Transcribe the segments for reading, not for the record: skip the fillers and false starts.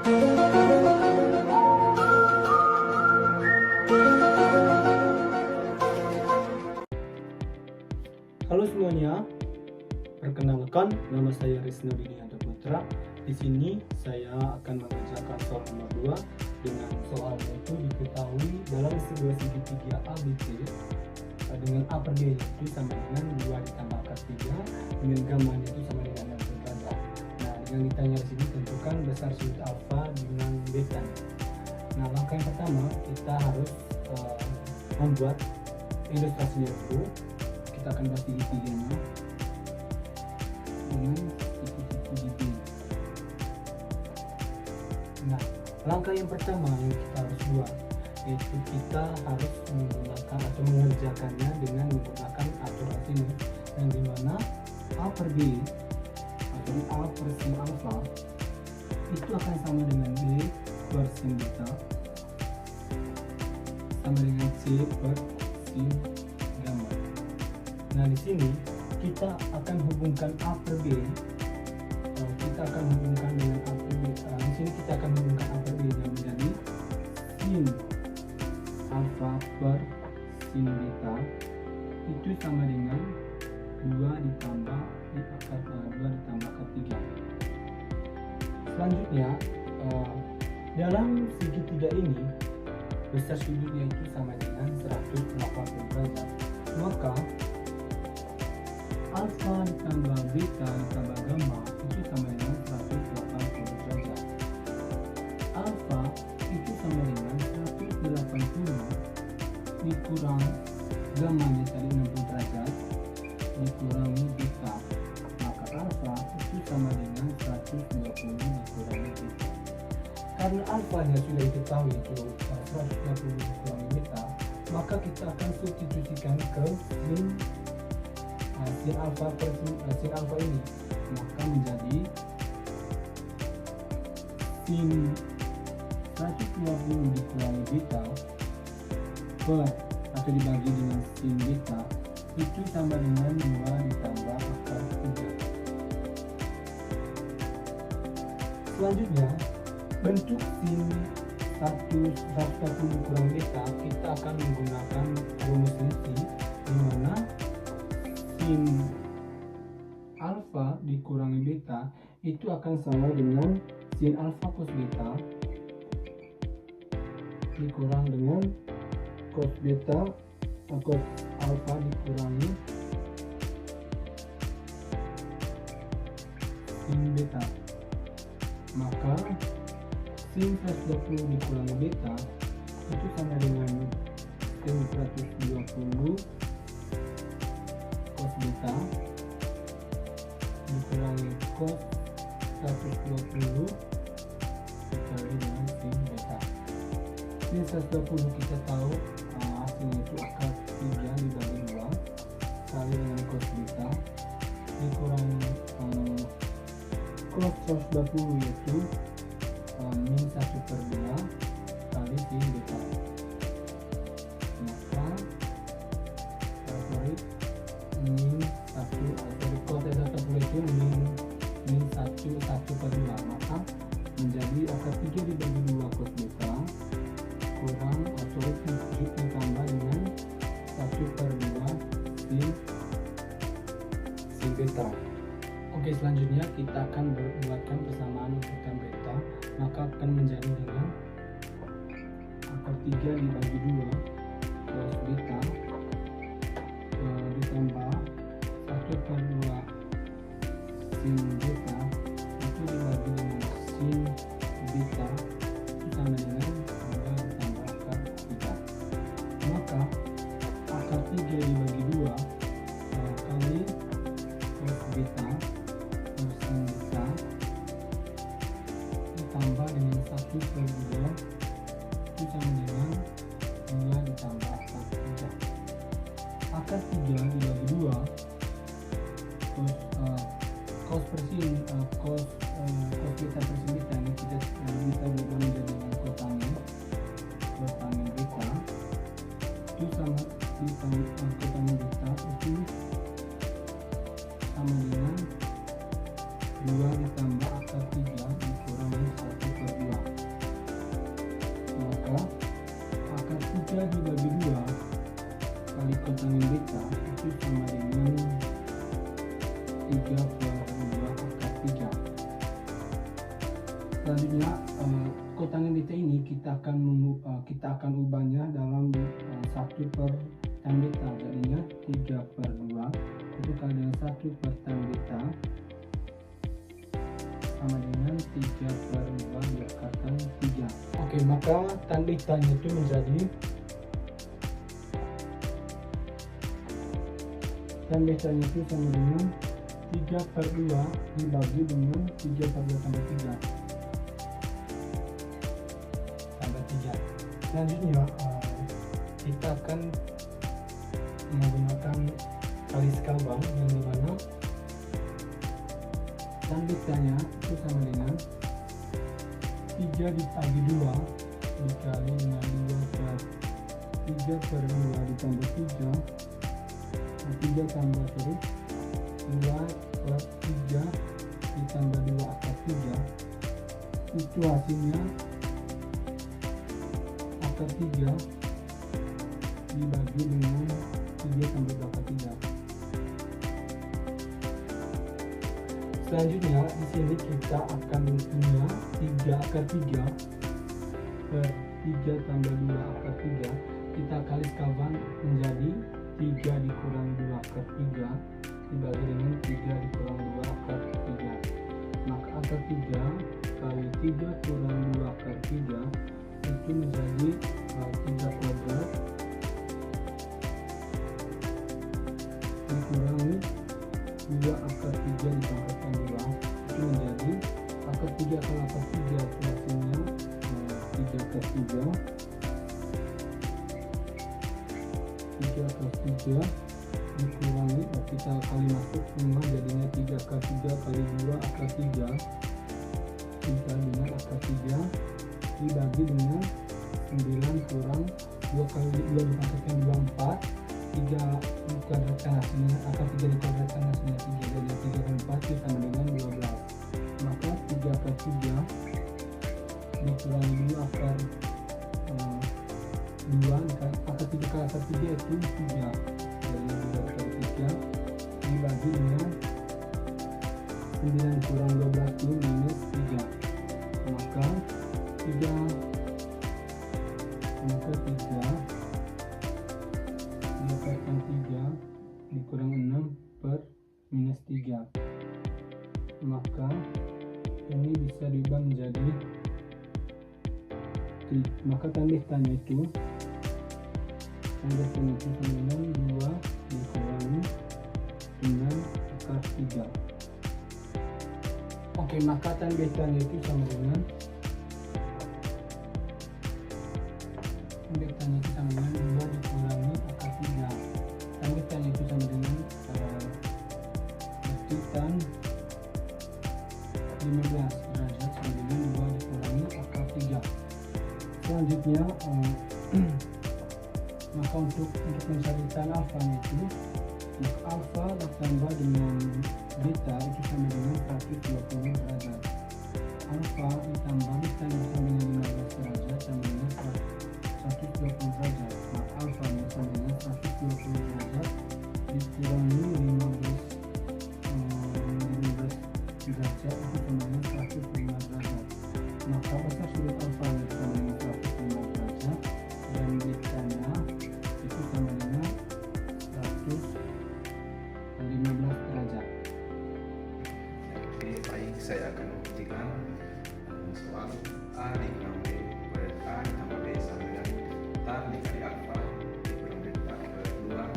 Halo semuanya, perkenalkan nama saya Rizno Dinianto Putra. Di sini saya akan mengerjakan soal nomor 2 dengan soalnya itu diketahui dalam sebuah segitiga ABC dengan A per B itu sama dengan 2 ditambah akar 3 dengan gamanya itu sama dengan 60 derajat. Nah, yang ditanya di sini tentukan besar sudut alfa dengan beta. Nah, langkah yang pertama kita harus membuat ilustrasinya dulu. Kita akan bahas segitiganya dengan segitiga. Nah, langkah yang pertama yang kita harus buat yaitu kita harus menggunakan atau mengerjakannya dengan menggunakan aturan ini, yang dimana A per B atau A per sin alfa itu akan sama dengan B per sin beta sama dengan C per sin gamma. Nah, di sini kita akan hubungkan A per B. Kita akan hubungkan dengan A per B. Di sini kita akan hubungkan A per B yang menjadi sin alfa per sin beta itu sama dengan 2 ditambah akar 3. Selanjutnya dalam segitiga ini besar sudutnya itu sama dengan 180 derajat. Maka alfa ditambah beta ditambah gamma itu sama dengan 180 derajat. Alfa itu sama dengan 180 dikurang gammanya tadi 60 derajat dikurangi beta, maka alfa itu sama dengan 120 dikurangi beta. Karena alfanya sudah diketahui itu 120 dikurangi beta, maka kita akan substitusikan ke sin alfa per sin alfa ini, maka menjadi sin 120 dikurangi beta per atau dibagi dengan sin beta itu sama dengan 2 ditambah akar 3. Selanjutnya bentuk sin 140 dikurangi beta kita akan menggunakan rumusnya sin, di mana sin alfa dikurangi beta itu akan sama dengan sin alfa cos beta dikurang dengan cos beta cos alfa dikurangi sin beta, maka sin 120 dikurangi beta itu sama dengan sin 120 cos beta dikurangi cos 120 dikali dengan sin beta. Sin 120 kita tahu hasilnya itu akar 3 dibagi 2 kali dengan cos beta dikurangi cos 120 yaitu min 1 per 2 kali sin beta, maka min 1 cos 120 itu min 1 per 2, maka menjadi akar 3 dibagi 2 cos beta kurang atau ditambah dengan 1 per 2 sin beta. Oke, selanjutnya kita akan membuatkan persamaan untuk tan beta, maka akan menjadi dengan akar 3 dibagi 2 cos beta ditambah 1 per 2 sin beta itu dibagi dengan sin beta itu sama dengan 2 ditambah akar 3, maka akar 3 dibagi 2 kali cos beta per sin beta ditambah dengan 1 per 2 itu sama dengan 2 ditambah akar 3. Akar 3 dibagi 2 cos per sin cos beta per sin beta ini kita berubah menjadi kotangin beta itu sama kotangin beta itu sama dengan 2 ditambah akar 3 dikurangi 1 per 2. 3 dibagi 2 kali kotangen beta itu sama dengan 3/2 akar 3. Selanjutnya kotangen beta ini kita akan ubahnya dalam 1 per tan beta, jadinya 3/2 itu kali dengan 1 per tan beta sama dengan 3/2 diakarkan 3. Oke, maka tan betanya itu menjadi tan betanya itu sama dengan 3/2 dibagi dengan 3/2 tambah 3 tambah 3. Selanjutnya kita akan menggunakan kali skalbang yang dimana tan betanya itu sama dengan 3 dibagi 2 dikali dengan 3/2 ditambah 3 tambah terus 2/3 ditambah 2 akar 3 itu hasilnya akar 3 dibagi dengan 3 tambah 2 akar 3. Selanjutnya di sini kita akan punya 3 akar 3 per 3 tambah 2 akar 3 kita kali skalbang menjadi 3 dikurang 2 akar 3 dibagi dengan 3 dikurang 2 akar 3. Maka akar 3 kali 3 kurang 2 akar 3 itu menjadi 3 kuadrat dikurangi 2 akar 3 dipangkatkan 2 itu menjadi akar 3 kali akar 3 itu hasilnya 3 akar 3 akar 3 dikurangi, kita kali masuk semua jadinya 3 akar 3 kali 2 akar 3 dengan akar 3 dibagi dengan 9 kurang 2 kali 2 dipangkatkan 2 4 3 dikuadratkan hasilnya akar 3 dikuadratkan hasilnya 3 jadi 3 kali 4 sama dengan 12. Maka 3 akar 3 dikurangi 2 akar 2 akar 3 kali akar 3 itu 3 jadi 2 akar 3 dibagi dengan 9 kurang 12 itu minus 3 maka 3 dikalikan 3 dikurang 6 per minus 3 maka ini bisa diubah menjadi maka tan betanya itu sama dengan 2 dikurangi dengan akar 3. Oke, maka tan betanya itu sama dengan 2 dikurangi akar 3. Tan betanya itu sama dengan tan 15 derajat sama dengan 2 dikurangi akar 3. Selanjutnya maka untuk mencari tan alfa itu maka alfa ditambah dengan beta itu sama dengan 120 derajat. Alfa ditambah beta itu sama dengan 15 derajat sama dengan 120 derajat. Maka alfa sama dengan 120 derajat dikurangi 15 derajat itu sama dengan 105 derajat. Maka besar sudut alfa itu sama dengan 105 derajat dan betanya itu sama dengan 115 derajat. Jadi baik, saya akan membuktikan soal A dikurang B per A ditambah B sama dengan tan dikali alfa dikurang beta per 2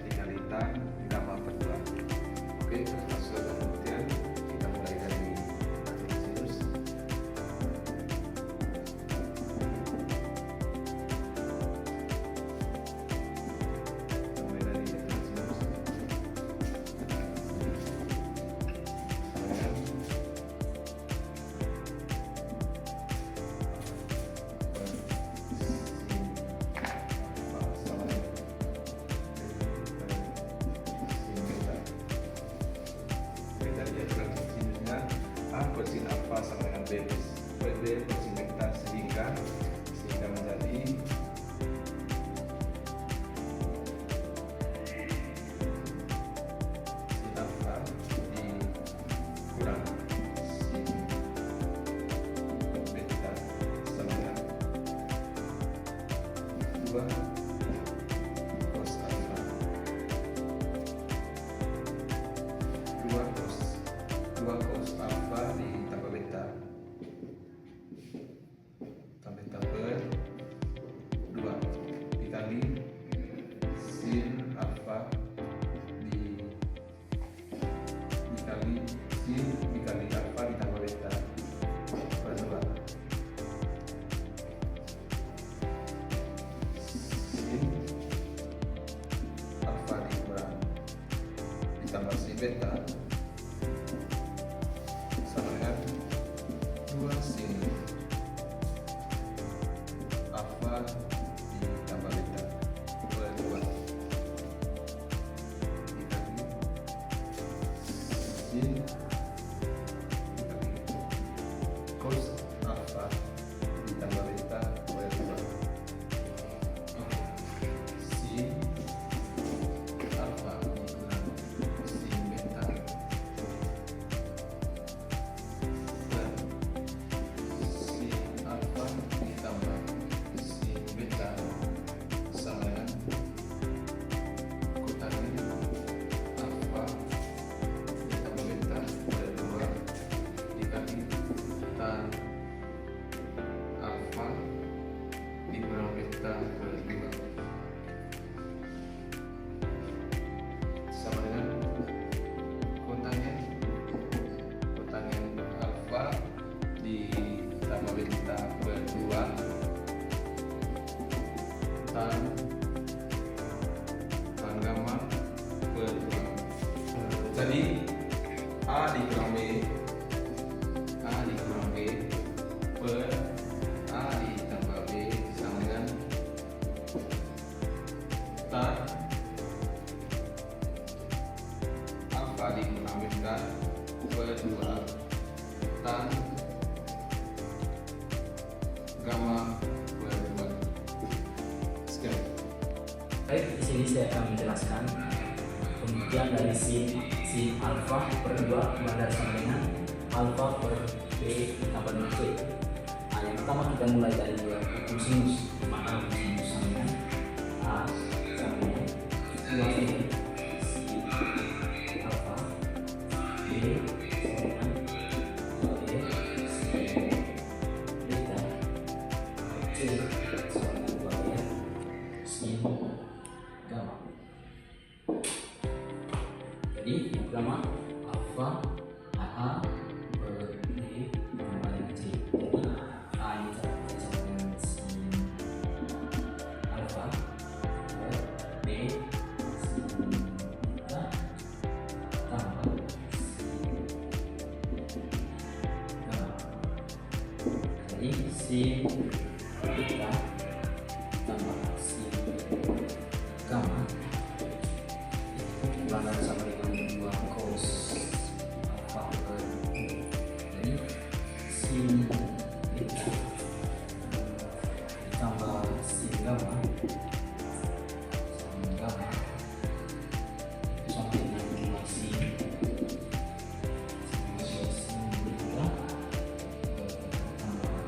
dikali tan gamma per 2. Oke, kita masuk ke pembuktian. Kita mulai dari sinus. Sin alfa sama dengan B per sin beta sehingga menjadi 2 cos alfa 2 cos alfa ditambah beta per 2 dikali sin alfa dikali sin dikali alfa ditambah beta per 2 sin alfa dikurang ditambah sin beta sama dengan 2 sin alfa ditambah beta per 2 dikali sin dikali cos alfa ditambah beta per 2 sin alfa dikurang sin beta per sin alfa ditambah sin beta sama dengan kutarin alfa ditambah beta per 2 dikali tan alfa dikurang beta per 2 sama dengan kotangen alfa ditambah beta per 2 tan gamma per 2. Jadi A dikurang B per A ditambah B sama dengan tan alfa dikurang beta per 2 tan gamma per 2. Sekian. Baik, di sini saya akan menjelaskan pembuktian dari sin alfa per 2 bandar sama dengan alfa per B ditambah dengan C. Nah, yang pertama kita mulai dari hukum sinus, di mana hukum sinus sama dengan A sama dengan 2 sin alfa B sama dengan 2B sin beta C sama dengan 2B sin gamma. Jadi yang pertama alfa AA per B ditambah dengan C. Jadi A ini sama dengan sin alfa per B sin beta tambah sin gamma. Jadi sin beta tambah sin gamma ulangan sama dengan 2 cos alfa per 2. Jadi sin beta ditambah sin gamma itu sama dengan 2 sin beta tambah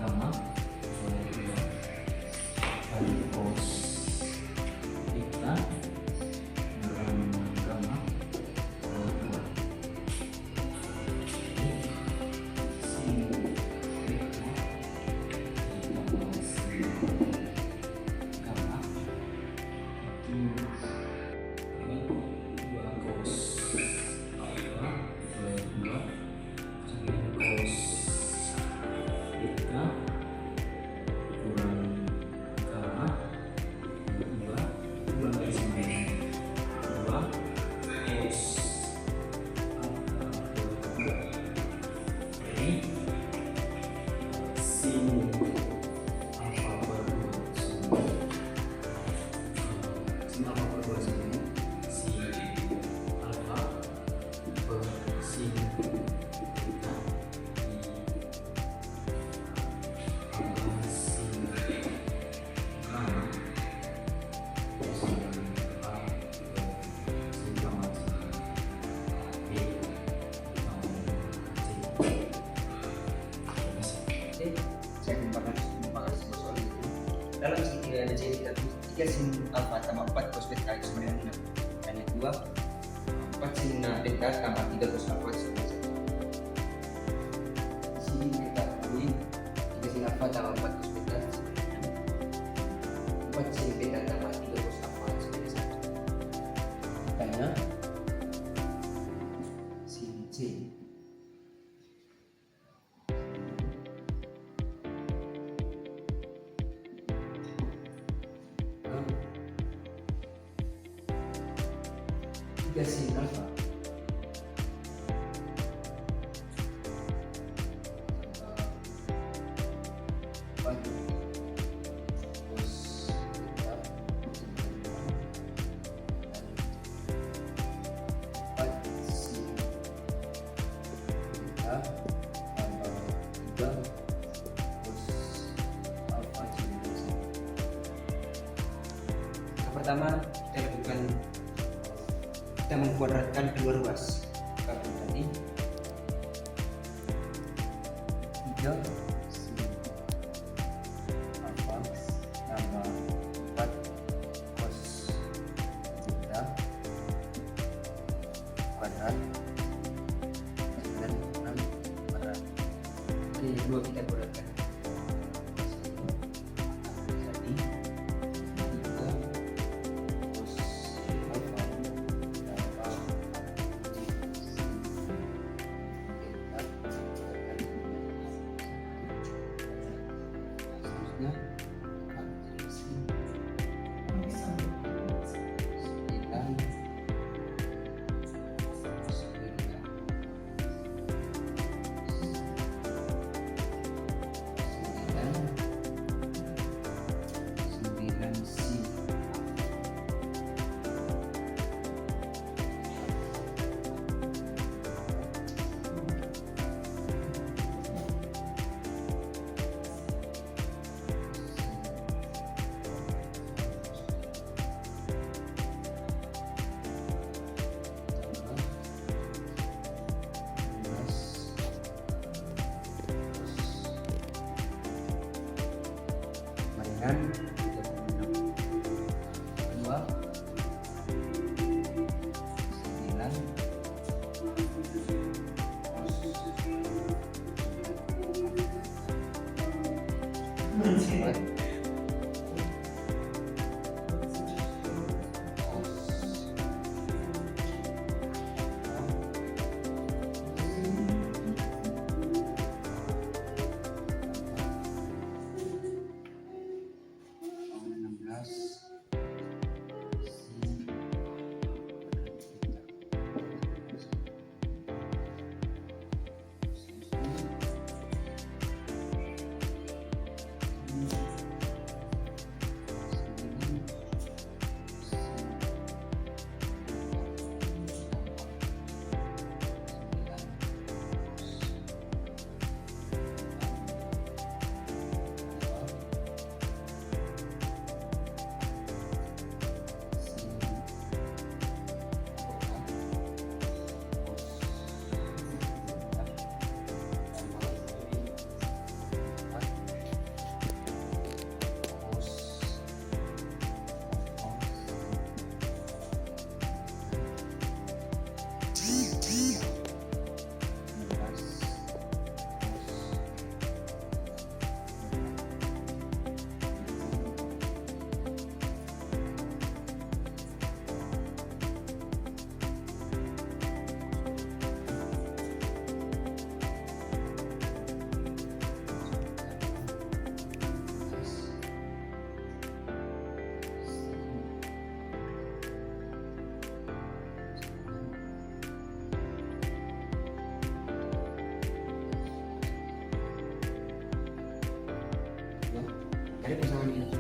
gamma sama 2 kali cos beta gamma per 2. Sin beta ditambah sin gamma itu dengan 2 cos alfa per 2 sama cos beta kurang gamma per 2 kali sama dengan 2 cos alfa per 2. Jadi sin alfa per 2 sama sin alfa per 2 sama dengan sin alfa per sin beta ditambah sin gamma sama dengan A per sin gamma sama B ditambah C. Saya membahas soal itu dalam segitiga tadi ada C kita tulis 3 sin alfa tambah 4 cos beta itu sama dengan 6. Dan yang kedua 4 sin beta tambah 3 cos alfa itu sama dengan 1. Di sini kita ambil 3 sin alfa tambah 4 cos beta sama dengan 6. 4 sin beta tambah 3 cos alfa sama dengan 1. Makanya sin C sin alfa pertama kita mengkuadratkan kedua ruas. Kalau tadi 3 sin alfa tambah 4 cos beta kuadrat dan 6 kuadrat. Oke, dua kita kuadratkan. Jadi 3 cos alfa tambah sin beta kuadrat. Selanjutnya sin 9 dengan 36 2 9 Ada pasangan ini.